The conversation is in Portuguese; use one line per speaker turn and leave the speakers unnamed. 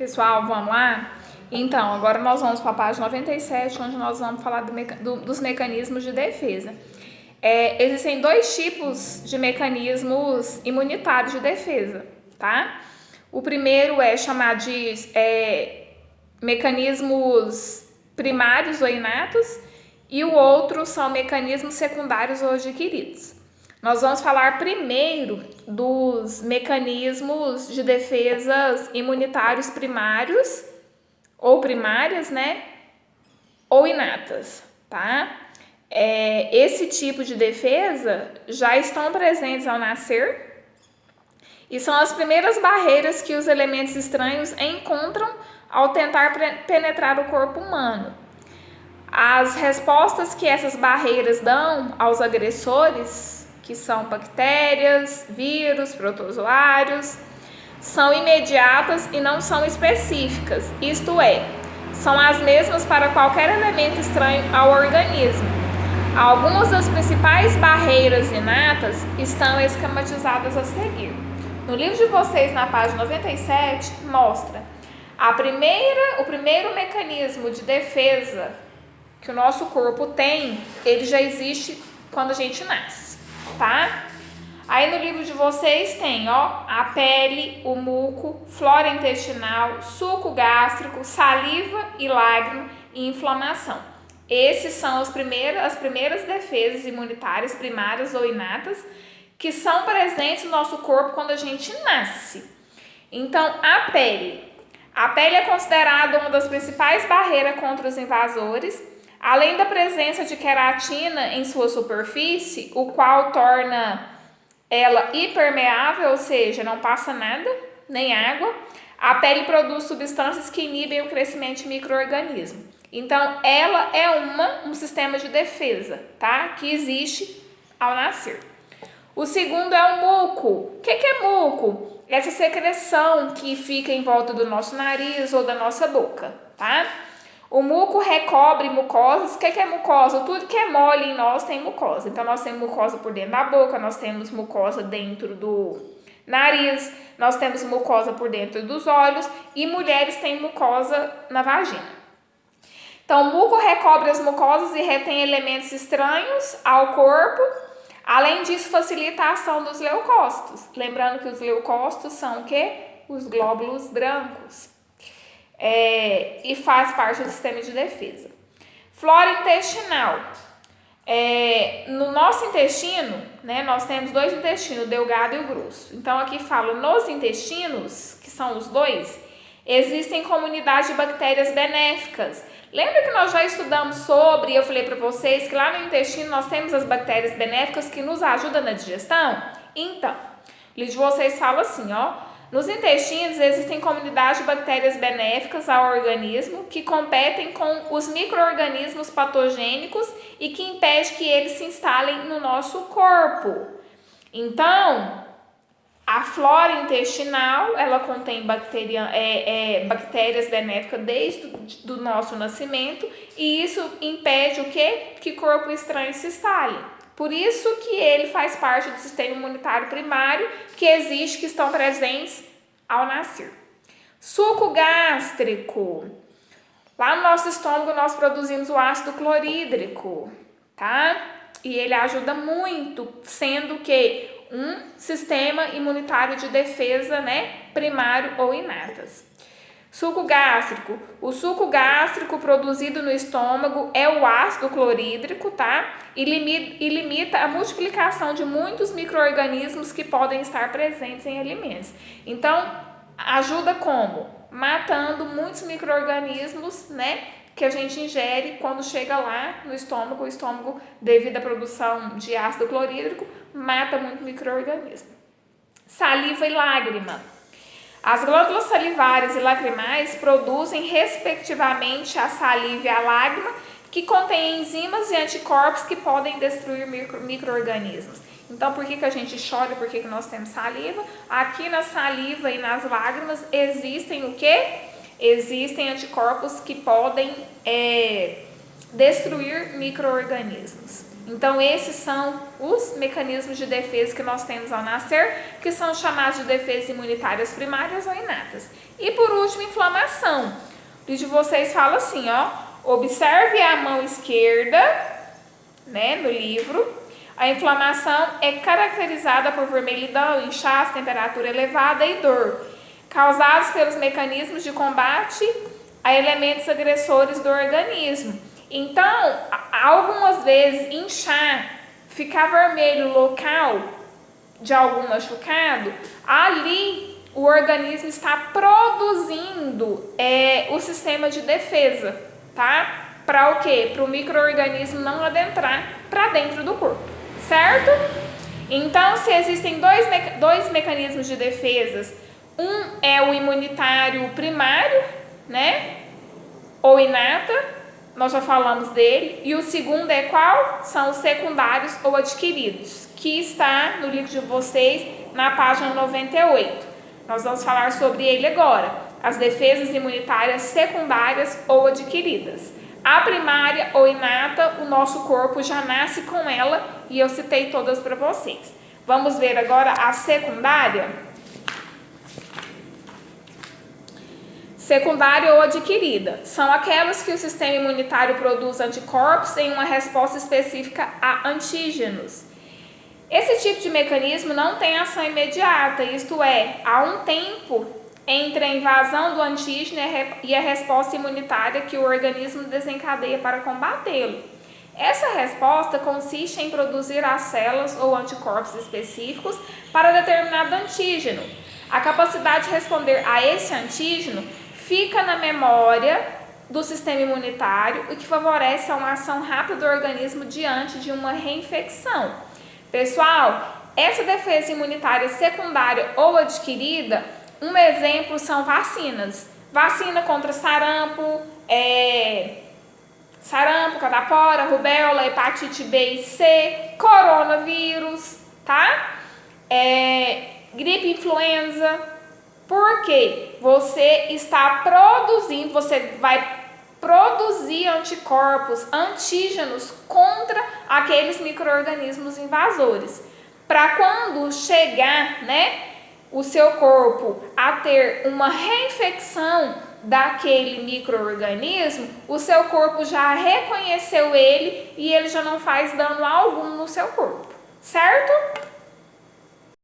Pessoal, vamos lá? Então, agora nós vamos para a página 97, onde nós vamos falar dos mecanismos de defesa. Existem dois tipos de mecanismos imunitários de defesa, tá? O primeiro é chamado de mecanismos primários ou inatos, e o outro são mecanismos secundários ou adquiridos. Nós vamos falar primeiro dos mecanismos de defesas imunitários primários ou primárias, né? Ou inatas, tá? Esse tipo de defesa já estão presentes ao nascer e são as primeiras barreiras que os elementos estranhos encontram ao tentar penetrar o corpo humano. As respostas que essas barreiras dão aos agressores, que são bactérias, vírus, protozoários, são imediatas e não são específicas, isto é, são as mesmas para qualquer elemento estranho ao organismo. Algumas das principais barreiras inatas estão esquematizadas a seguir. No livro de vocês, na página 97, mostra o primeiro mecanismo de defesa que o nosso corpo tem, ele já existe quando a gente nasce, tá? Aí no livro de vocês tem, a pele, o muco, flora intestinal, suco gástrico, saliva e lágrima e inflamação. Esses são as primeiras defesas imunitárias primárias ou inatas que são presentes no nosso corpo quando a gente nasce. Então, a pele é considerada uma das principais barreiras contra os invasores, além da presença de queratina em sua superfície, o qual torna ela impermeável, ou seja, não passa nada, nem água. A pele produz substâncias que inibem o crescimento de micro-organismos. Então, ela é um sistema de defesa, tá? Que existe ao nascer. O segundo é o muco. O que é muco? Essa secreção que fica em volta do nosso nariz ou da nossa boca, tá? O muco recobre mucosas. O que é mucosa? Tudo que é mole em nós tem mucosa. Então, nós temos mucosa por dentro da boca, nós temos mucosa dentro do nariz, nós temos mucosa por dentro dos olhos e mulheres têm mucosa na vagina. Então, o muco recobre as mucosas e retém elementos estranhos ao corpo. Além disso, facilita a ação dos leucócitos. Lembrando que os leucócitos são o quê? Os glóbulos brancos. E faz parte do sistema de defesa. Flora intestinal. No nosso intestino, né, nós temos dois intestinos, o delgado e o grosso. Então, aqui falo, nos intestinos, que são os dois, existem comunidades de bactérias benéficas. Lembra que nós já estudamos sobre, eu falei para vocês, que lá no intestino nós temos as bactérias benéficas que nos ajudam na digestão? Então, o livro de vocês fala assim, nos intestinos existem comunidades de bactérias benéficas ao organismo que competem com os micro-organismos patogênicos e que impedem que eles se instalem no nosso corpo. Então, a flora intestinal, ela contém bactérias benéficas desde o nosso nascimento e isso impede o quê? Que corpo estranho se instale. Por isso que ele faz parte do sistema imunitário primário que existe, que estão presentes ao nascer. Suco gástrico. Lá no nosso estômago nós produzimos o ácido clorídrico, tá? E ele ajuda muito, sendo que um sistema imunitário de defesa, né, primário ou inatas. Suco gástrico. O suco gástrico produzido no estômago é o ácido clorídrico, tá? E limita a multiplicação de muitos micro-organismos que podem estar presentes em alimentos. Então, ajuda como? Matando muitos micro-organismos, né, que a gente ingere quando chega lá no estômago. O estômago, devido à produção de ácido clorídrico, mata muito micro-organismo. Saliva e lágrima. As glândulas salivares e lacrimais produzem, respectivamente, a saliva e a lágrima, que contém enzimas e anticorpos que podem destruir micro-organismos. Então, por que a gente chora? Por que nós temos saliva? Aqui na saliva e nas lágrimas existem o quê? Existem anticorpos que podem destruir micro-organismos. Então, esses são os mecanismos de defesa que nós temos ao nascer, que são chamados de defesas imunitárias primárias ou inatas. E por último, de uma inflamação. O vídeo de vocês fala assim, ó, observe a mão esquerda, né, no livro. A inflamação é caracterizada por vermelhidão, inchaço, temperatura elevada e dor, causados pelos mecanismos de combate a elementos agressores do organismo. Então, algumas vezes inchar, ficar vermelho o local de algum machucado, ali o organismo está produzindo o sistema de defesa, tá? Para o quê? Para o micro-organismo não adentrar para dentro do corpo, certo? Então, se existem dois mecanismos de defesas, um é o imunitário primário, né? Ou inata, nós já falamos dele. E o segundo é qual? São os secundários ou adquiridos, que está no livro de vocês, na página 98. Nós vamos falar sobre ele agora. As defesas imunitárias secundárias ou adquiridas. A primária ou inata, o nosso corpo já nasce com ela e eu citei todas para vocês. Vamos ver agora a secundária. Secundária ou adquirida são aquelas que o sistema imunitário produz anticorpos em uma resposta específica a antígenos. Esse tipo de mecanismo não tem ação imediata, isto é, há um tempo entre a invasão do antígeno e a resposta imunitária que o organismo desencadeia para combatê-lo. Essa resposta consiste em produzir as células ou anticorpos específicos para determinado antígeno. A capacidade de responder a esse antígeno fica na memória do sistema imunitário, o que favorece uma ação rápida do organismo diante de uma reinfecção. Pessoal, essa defesa imunitária secundária ou adquirida, um exemplo são vacinas. Vacina contra sarampo, catapora, rubéola, hepatite B e C, coronavírus, tá? Gripe influenza. Porque você está produzindo, você vai produzir anticorpos, antígenos contra aqueles micro-organismos invasores. Para quando chegar, né, o seu corpo a ter uma reinfecção daquele micro-organismo, o seu corpo já reconheceu ele e ele já não faz dano algum no seu corpo, certo?